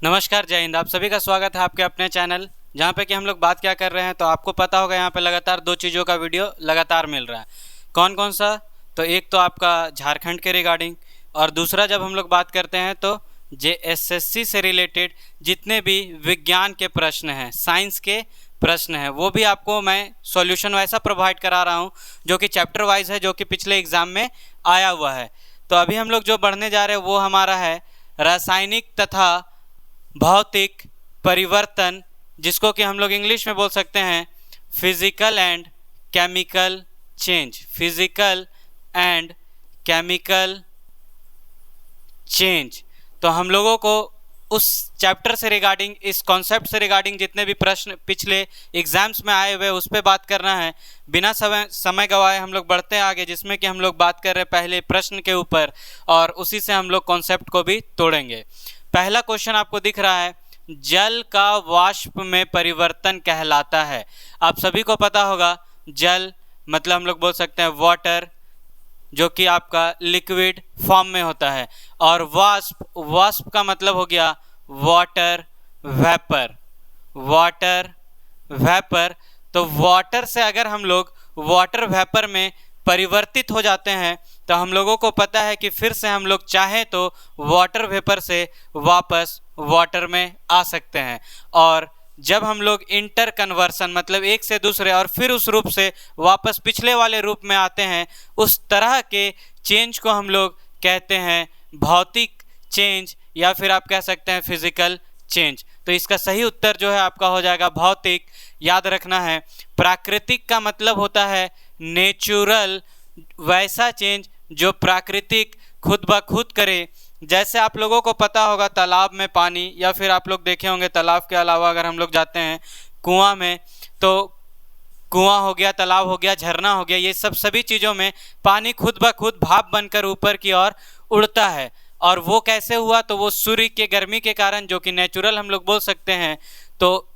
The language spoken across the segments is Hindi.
नमस्कार, जय हिंद। आप सभी का स्वागत है आपके अपने चैनल, जहाँ पे कि हम लोग बात क्या कर रहे हैं। तो आपको पता होगा यहाँ पे लगातार दो चीज़ों का वीडियो लगातार मिल रहा है। कौन कौन सा? तो एक तो आपका झारखंड के रिगार्डिंग, और दूसरा जब हम लोग बात करते हैं तो JSSC से रिलेटेड जितने भी विज्ञान के प्रश्न हैं, साइंस के प्रश्न हैं, वो भी आपको मैं सॉल्यूशन वैसा प्रोवाइड करा रहा हूँ जो कि चैप्टर वाइज है, जो कि पिछले एग्ज़ाम में आया हुआ है। तो अभी हम लोग जो बढ़ने जा रहे हैं वो हमारा है रासायनिक तथा भौतिक परिवर्तन, जिसको कि हम लोग इंग्लिश में बोल सकते हैं physical and chemical change. Physical and chemical change. तो हम लोगों को उस चैप्टर से रिगार्डिंग, इस कॉन्सेप्ट से रिगार्डिंग जितने भी प्रश्न पिछले एग्जाम्स में आए हुए उस पर बात करना है। बिना समय गवाए हम लोग बढ़ते हैं आगे, जिसमें कि हम लोग बात कर रहे हैं पहले प्रश्न के ऊपर, और उसी से हम लोग कॉन्सेप्ट को भी तोड़ेंगे। पहला क्वेश्चन आपको दिख रहा है, जल का वाष्प में परिवर्तन कहलाता है। आप सभी को पता होगा जल मतलब हम लोग बोल सकते हैं वाटर, जो कि आपका लिक्विड फॉर्म में होता है, और वाष्प का मतलब हो गया वाटर वेपर। Water vapour. तो वाटर से अगर हम लोग वाटर वेपर में परिवर्तित हो जाते हैं तो हम लोगों को पता है कि फिर से हम लोग चाहें तो वाटर वेपर से वापस वाटर में आ सकते हैं। और जब हम लोग इंटर कन्वर्सन मतलब एक से दूसरे और फिर उस रूप से वापस पिछले वाले रूप में आते हैं, उस तरह के चेंज को हम लोग कहते हैं भौतिक चेंज, या फिर आप कह सकते हैं फिजिकल चेंज। तो इसका सही उत्तर जो है आपका हो जाएगा भौतिक। याद रखना है, प्राकृतिक का मतलब होता है नेचुरल, वैसा चेंज जो प्राकृतिक खुद ब खुद करे। जैसे आप लोगों को पता होगा तालाब में पानी, या फिर आप लोग देखे होंगे तालाब के अलावा अगर हम लोग जाते हैं कुआं में, तो कुआं हो गया, तालाब हो गया, झरना हो गया, ये सभी चीज़ों में पानी खुद ब खुद भाप बनकर ऊपर की ओर उड़ता है। और वो कैसे हुआ? तो वो सूर्य के गर्मी के कारण, जो कि नेचुरल हम लोग बोल सकते हैं। तो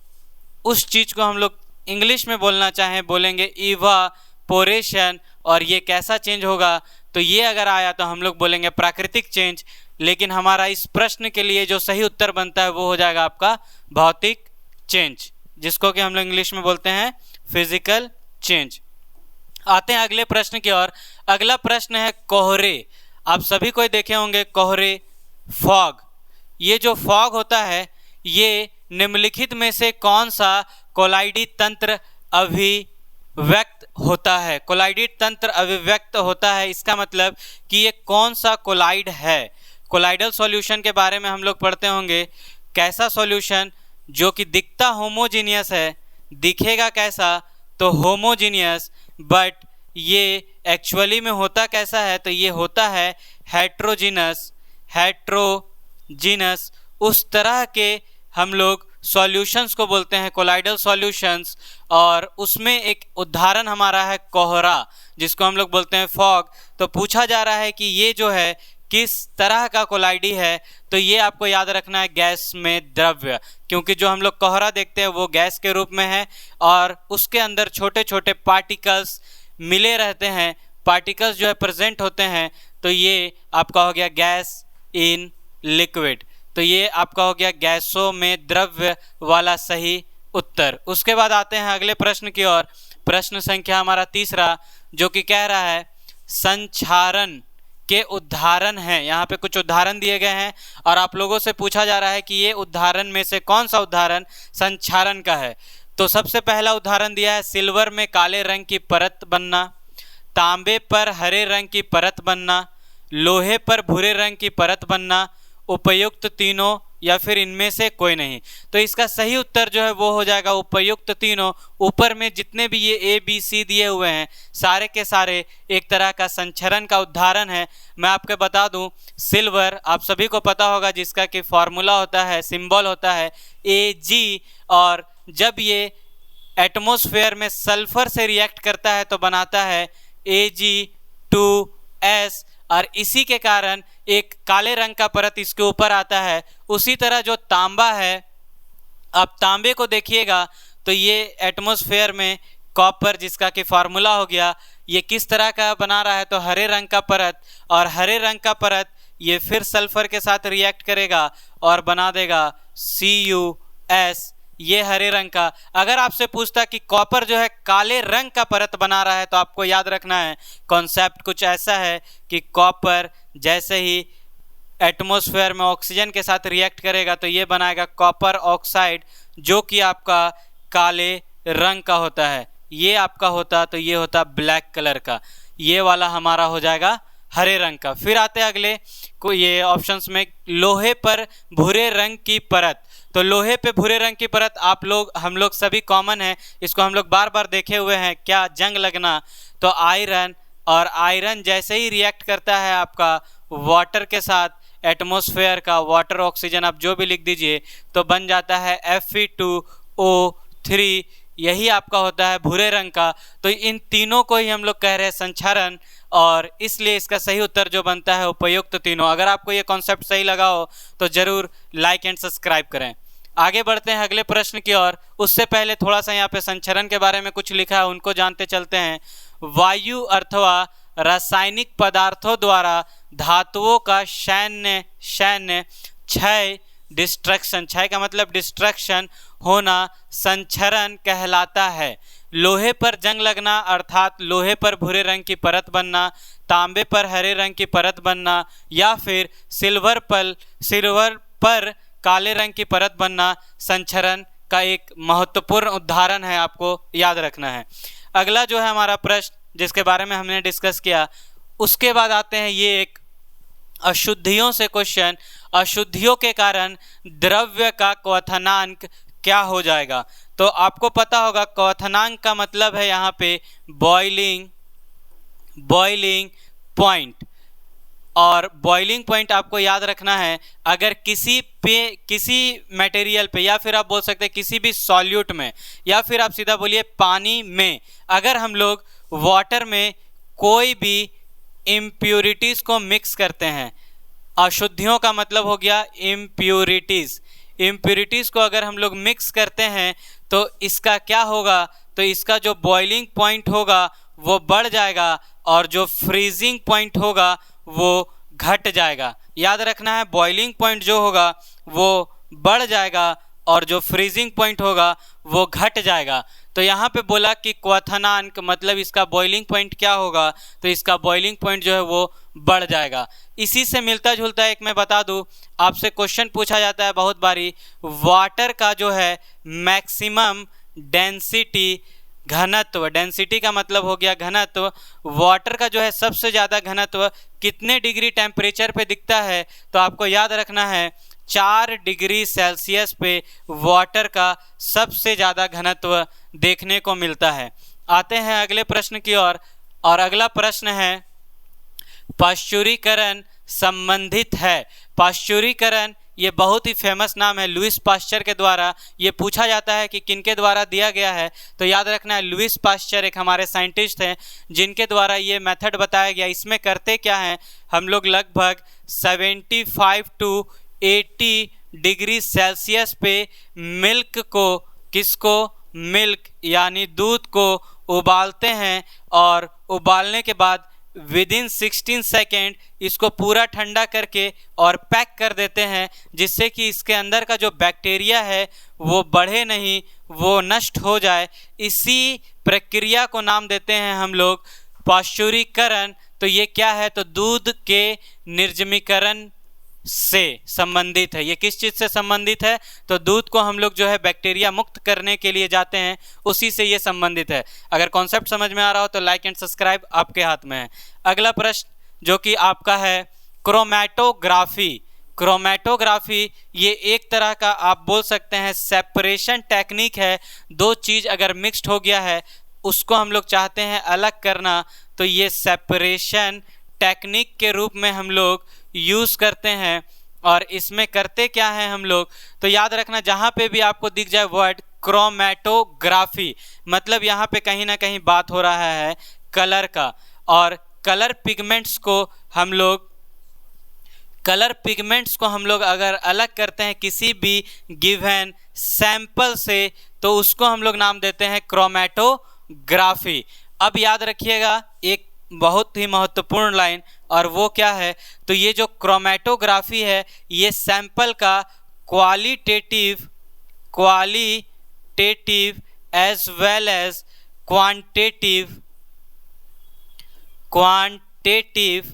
उस चीज़ को हम लोग इंग्लिश में बोलना चाहें बोलेंगे इवापोरेशन। और ये कैसा चेंज होगा? तो ये अगर आया तो हम लोग बोलेंगे प्राकृतिक चेंज। लेकिन हमारा इस प्रश्न के लिए जो सही उत्तर बनता है वो हो जाएगा आपका भौतिक चेंज, जिसको कि हम लोग इंग्लिश में बोलते हैं फिजिकल चेंज। आते हैं अगले प्रश्न की ओर। अगला प्रश्न है कोहरे। आप सभी कोई देखे होंगे कोहरे, फॉग। ये जो फॉग होता है ये निम्नलिखित में से कौन सा कोलाइडी तंत्र अभिव्यक्त होता है? कोलाइडी तंत्र अभिव्यक्त होता है, इसका मतलब कि ये कौन सा कोलाइड है। कोलाइडल सॉल्यूशन के बारे में हम लोग पढ़ते होंगे। कैसा सॉल्यूशन? जो कि दिखता होमोजीनियस है, दिखेगा कैसा? तो होमोजीनियस, बट ये एक्चुअली में होता कैसा है? तो ये होता है हेट्रोजीनस। हेट्रोजीनस उस तरह के हम लोग सॉल्यूशंस को बोलते हैं कोलाइडल सॉल्यूशंस। और उसमें एक उदाहरण हमारा है कोहरा, जिसको हम लोग बोलते हैं फॉग। तो पूछा जा रहा है कि ये जो है किस तरह का कोलाइडी है? तो ये आपको याद रखना है गैस में द्रव्य, क्योंकि जो हम लोग कोहरा देखते हैं वो गैस के रूप में है और उसके अंदर छोटे छोटे पार्टिकल्स मिले रहते हैं, पार्टिकल्स जो है प्रेजेंट होते हैं। तो ये आपका हो गया गैस इन लिक्विड। तो ये आपका हो गया गैसों में द्रव्य वाला सही उत्तर। उसके बाद आते हैं अगले प्रश्न की ओर। प्रश्न संख्या हमारा तीसरा, जो कि कह रहा है संक्षारण के उदाहरण हैं। यहाँ पे कुछ उदाहरण दिए गए हैं और आप लोगों से पूछा जा रहा है कि ये उदाहरण में से कौन सा उदाहरण संक्षारण का है। तो सबसे पहला उदाहरण दिया है सिल्वर में काले रंग की परत बनना, तांबे पर हरे रंग की परत बनना, लोहे पर भूरे रंग की परत बनना, उपयुक्त तीनों या फिर इनमें से कोई नहीं। तो इसका सही उत्तर जो है वो हो जाएगा उपयुक्त तीनों। ऊपर में जितने भी ये ABC दिए हुए हैं सारे के सारे एक तरह का संक्षरण का उदाहरण है। मैं आपको बता दूं, सिल्वर आप सभी को पता होगा, जिसका कि फॉर्मूला होता है, सिंबल होता है Ag। और जब ये एटमॉस्फेयर में सल्फर से रिएक्ट करता है तो बनाता है Ag2S, और इसी के कारण एक काले रंग का परत इसके ऊपर आता है। उसी तरह जो तांबा है, आप तांबे को देखिएगा तो ये एटमॉस्फेयर में कॉपर, जिसका कि फार्मूला हो गया, ये किस तरह का बना रहा है? तो हरे रंग का परत, और हरे रंग का परत ये फिर सल्फर के साथ रिएक्ट करेगा और बना देगा CuS, ये हरे रंग का। अगर आपसे पूछता कि कॉपर जो है काले रंग का परत बना रहा है, तो आपको याद रखना है कॉन्सेप्ट कुछ ऐसा है कि कॉपर जैसे ही एटमॉस्फेयर में ऑक्सीजन के साथ रिएक्ट करेगा तो ये बनाएगा कॉपर ऑक्साइड, जो कि आपका काले रंग का होता है। ये आपका होता तो ये होता ब्लैक कलर का, ये वाला हमारा हो जाएगा हरे रंग का। फिर आते हैं अगले को, ये ऑप्शंस में लोहे पर भूरे रंग की परत। तो लोहे पे भूरे रंग की परत हम लोग सभी कॉमन है, इसको हम लोग बार बार देखे हुए हैं, क्या जंग लगना। तो आयरन, और आयरन जैसे ही रिएक्ट करता है आपका वाटर के साथ, एटमॉस्फेयर का वाटर ऑक्सीजन आप जो भी लिख दीजिए, तो बन जाता है Fe2O3, यही आपका होता है भूरे रंग का। तो इन तीनों को ही हम लोग कह रहे हैं संचरण, और इसलिए इसका सही उत्तर जो बनता है उपयुक्त तीनों। अगर आपको ये कॉन्सेप्ट सही लगा हो तो जरूर लाइक एंड सब्सक्राइब करें। आगे बढ़ते हैं अगले प्रश्न की ओर। उससे पहले थोड़ा सा यहाँ पे संचरण के बारे में कुछ लिखा है, उनको जानते चलते हैं। वायु अथवा रासायनिक पदार्थों द्वारा धातुओं का क्षय, डिस्ट्रक्शन, क्षय का मतलब डिस्ट्रक्शन होना संचरण कहलाता है। लोहे पर जंग लगना अर्थात लोहे पर भूरे रंग की परत बनना, तांबे पर हरे रंग की परत बनना, या फिर सिल्वर पर काले रंग की परत बनना संचरण का एक महत्वपूर्ण उदाहरण है, आपको याद रखना है। अगला जो है हमारा प्रश्न जिसके बारे में हमने डिस्कस किया, उसके बाद आते हैं ये एक अशुद्धियों से क्वेश्चन। अशुद्धियों के कारण द्रव्य का क्वथनांक क्या हो जाएगा? तो आपको पता होगा क्वथनांक का मतलब है यहाँ पे बॉइलिंग पॉइंट, और बॉइलिंग पॉइंट आपको याद रखना है। अगर किसी मटेरियल पे, या फिर आप बोल सकते हैं किसी भी सॉल्यूट में, या फिर आप सीधा बोलिए पानी में, अगर हम लोग वाटर में कोई भी इम्प्यूरिटीज़ को मिक्स करते हैं, अशुद्धियों का मतलब हो गया इम्प्यूरिटीज़ को अगर हम लोग मिक्स करते हैं तो इसका क्या होगा? तो इसका जो बॉइलिंग पॉइंट होगा वो बढ़ जाएगा, और जो फ्रीजिंग पॉइंट होगा वो घट जाएगा। याद रखना है, बॉइलिंग पॉइंट जो होगा वो बढ़ जाएगा और जो फ्रीजिंग पॉइंट होगा वो घट जाएगा। तो यहाँ पे बोला कि क्वथनांक मतलब इसका बॉइलिंग पॉइंट क्या होगा? तो इसका बॉइलिंग पॉइंट जो है वो बढ़ जाएगा। इसी से मिलता जुलता एक मैं बता दूं, आपसे क्वेश्चन पूछा जाता है बहुत बारी, वाटर का जो है मैक्सिमम डेंसिटी, घनत्व, डेंसिटी का मतलब हो गया घनत्व, वाटर का जो है सबसे ज़्यादा घनत्व कितने डिग्री टेम्परेचर पे दिखता है? तो आपको याद रखना है 4 डिग्री सेल्सियस पे वाटर का सबसे ज़्यादा घनत्व देखने को मिलता है। आते हैं अगले प्रश्न की ओर, और अगला प्रश्न है पाश्चुरीकरण संबंधित है। पाश्चुरीकरण ये बहुत ही फेमस नाम है, लुईस पाश्चर के द्वारा ये पूछा जाता है कि किनके द्वारा दिया गया है। तो याद रखना है लुईस पाश्चर एक हमारे साइंटिस्ट हैं जिनके द्वारा ये मेथड बताया गया। इसमें करते क्या हैं, हम लोग लगभग 75 to 80 डिग्री सेल्सियस पे मिल्क यानी दूध को उबालते हैं, और उबालने के बाद विदिन 16 सेकेंड इसको पूरा ठंडा करके और पैक कर देते हैं, जिससे कि इसके अंदर का जो बैक्टीरिया है वो बढ़े नहीं, वो नष्ट हो जाए। इसी प्रक्रिया को नाम देते हैं हम लोग पाश्चुरीकरण। तो ये क्या है? तो दूध के निर्जमीकरण से संबंधित है। ये किस चीज़ से संबंधित है? तो दूध को हम लोग जो है बैक्टीरिया मुक्त करने के लिए जाते हैं, उसी से ये संबंधित है। अगर कॉन्सेप्ट समझ में आ रहा हो तो लाइक एंड सब्सक्राइब आपके हाथ में है। अगला प्रश्न जो कि आपका है क्रोमैटोग्राफी। क्रोमैटोग्राफी ये एक तरह का आप बोल सकते हैं सेपरेशन टेक्निक है। दो चीज़ अगर मिक्स्ड हो गया है उसको हम लोग चाहते हैं अलग करना, तो ये सेपरेशन टेक्निक के रूप में हम लोग यूज़ करते हैं। और इसमें करते क्या हैं हम लोग? तो याद रखना जहाँ पे भी आपको दिख जाए वर्ड क्रोमैटोग्राफी, मतलब यहाँ पे कहीं ना कहीं बात हो रहा है कलर का। और कलर पिगमेंट्स को हम लोग अगर अलग करते हैं किसी भी गिवन सैंपल से, तो उसको हम लोग नाम देते हैं क्रोमैटोग्राफी। अब याद रखिएगा एक बहुत ही महत्वपूर्ण लाइन, और वो क्या है, तो ये जो क्रोमेटोग्राफी है ये सैंपल का qualitative as well as quantitative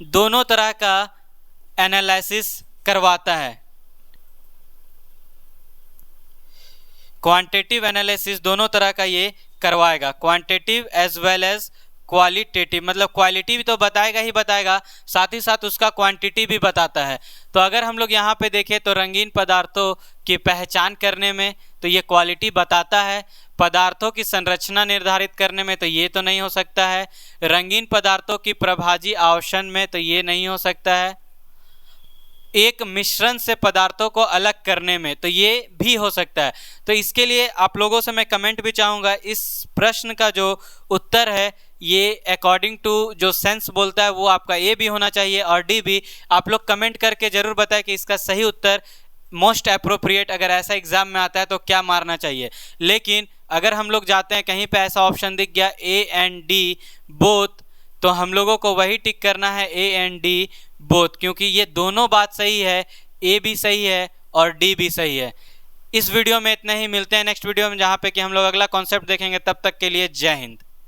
दोनों तरह का एनालिसिस करवाता है। क्वांटिटेटिव एनालिसिस दोनों तरह का ये करवाएगा, quantitative as well as qualitative, मतलब क्वालिटी भी तो बताएगा ही बताएगा, साथ ही साथ उसका क्वांटिटी भी बताता है। तो अगर हम लोग यहाँ पे देखें तो रंगीन पदार्थों की पहचान करने में तो ये क्वालिटी बताता है, पदार्थों की संरचना निर्धारित करने में तो ये तो नहीं हो सकता है, रंगीन पदार्थों की प्रभाजी आवेशन में तो ये नहीं हो सकता है, एक मिश्रण से पदार्थों को अलग करने में तो ये भी हो सकता है। तो इसके लिए आप लोगों से मैं कमेंट भी चाहूँगा, इस प्रश्न का जो उत्तर है ये अकॉर्डिंग टू जो सेंस बोलता है वो आपका ए भी होना चाहिए और डी भी। आप लोग कमेंट करके ज़रूर बताएं कि इसका सही उत्तर मोस्ट अप्रोप्रिएट अगर ऐसा एग्जाम में आता है तो क्या मारना चाहिए। लेकिन अगर हम लोग जाते हैं कहीं पे ऐसा ऑप्शन दिख गया ए एंड डी बोथ, तो हम लोगों को वही टिक करना है ए एंड डी बोथ, क्योंकि ये दोनों बात सही है, ए भी सही है और डी भी सही है। इस वीडियो में इतना ही, मिलते हैं नेक्स्ट वीडियो में जहाँ पे कि हम लोग अगला कॉन्सेप्ट देखेंगे। तब तक के लिए जय हिंद।